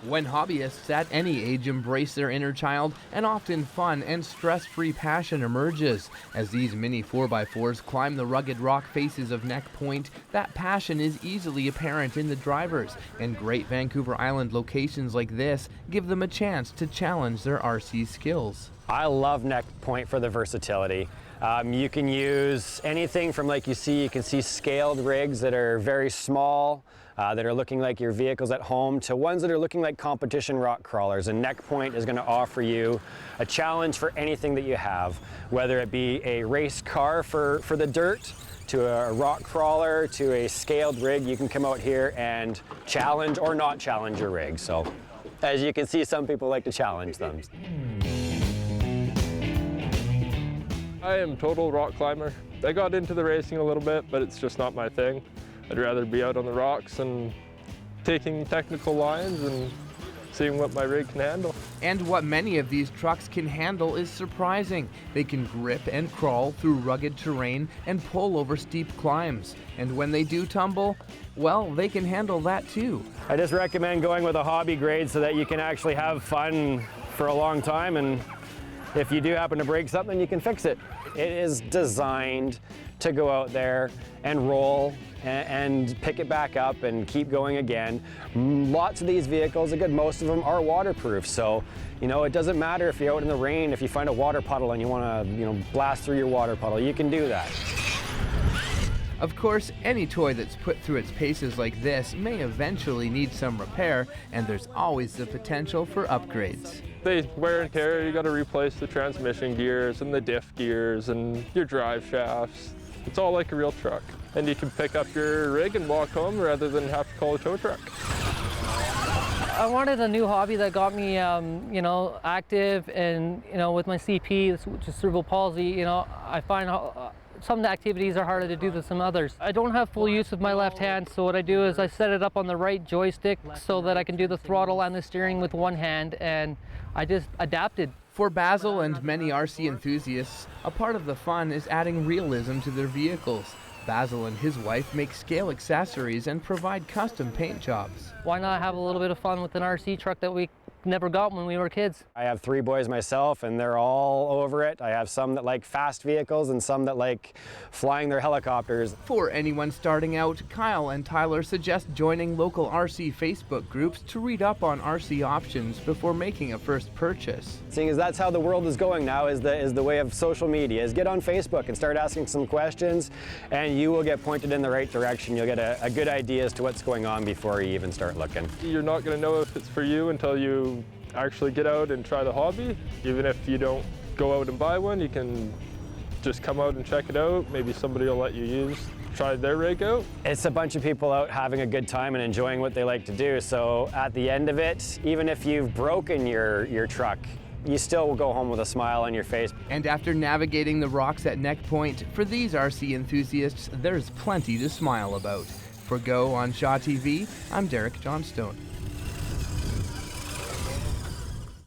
When hobbyists at any age embrace their inner child, an often fun and stress-free passion emerges. As these mini 4x4s climb the rugged rock faces of Neck Point, that passion is easily apparent in the drivers, and great Vancouver Island locations like this give them a chance to challenge their RC skills. I love Neck Point for the versatility. You can use anything from, like you can see scaled rigs that are very small, that are looking like your vehicles at home, to ones that are looking like competition rock crawlers. And Neck Point is going to offer you a challenge for anything that you have, whether it be a race car for the dirt, to a rock crawler, to a scaled rig. You can come out here and challenge or not challenge your rig. So as you can see, some people like to challenge them. I am total rock climber. I got into the racing a little bit, but it's just not my thing. I'd rather be out on the rocks and taking technical lines and seeing what my rig can handle. And what many of these trucks can handle is surprising. They can grip and crawl through rugged terrain and pull over steep climbs. And when they do tumble, well, they can handle that too. I just recommend going with a hobby grade so that you can actually have fun for a long time, and if you do happen to break something, you can fix it. It is designed to go out there and roll and pick it back up and keep going again. Lots of these vehicles, most of them are waterproof. So, it doesn't matter if you're out in the rain, if you find a water puddle and you want to, blast through your water puddle, you can do that. Of course, any toy that's put through its paces like this may eventually need some repair, and there's always the potential for upgrades. They wear and tear. You got to replace the transmission gears and the diff gears and your drive shafts. It's all like a real truck. And you can pick up your rig and walk home rather than have to call a tow truck. I wanted a new hobby that got me, active, and with my CP, which is cerebral palsy, I find some of the activities are harder to do than some others. I don't have full use of my left hand, so what I do is I set it up on the right joystick so that I can do the throttle and the steering with one hand, and I just adapted. For Basil and many RC enthusiasts, a part of the fun is adding realism to their vehicles. Basil and his wife make scale accessories and provide custom paint jobs. Why not have a little bit of fun with an RC truck that we never got when we were kids? I have 3 boys myself, and they're all over it. I have some that like fast vehicles and some that like flying their helicopters. For anyone starting out, Kyle and Tyler suggest joining local RC Facebook groups to read up on RC options before making a first purchase. Seeing as that's how the world is going now, is the way of social media, is get on Facebook and start asking some questions, and you will get pointed in the right direction. You'll get a good idea as to what's going on before you even start looking. You're not going to know if it's for you until you actually get out and try the hobby. Even if you don't go out and buy one, you can just come out and check it out. Maybe somebody will let you try their rig out. It's a bunch of people out having a good time and enjoying what they like to do. So at the end of it, even if you've broken your truck, you still will go home with a smile on your face. And after navigating the rocks at Neck Point, for these RC enthusiasts, there's plenty to smile about. For Go on Shaw TV, I'm Derek Johnstone.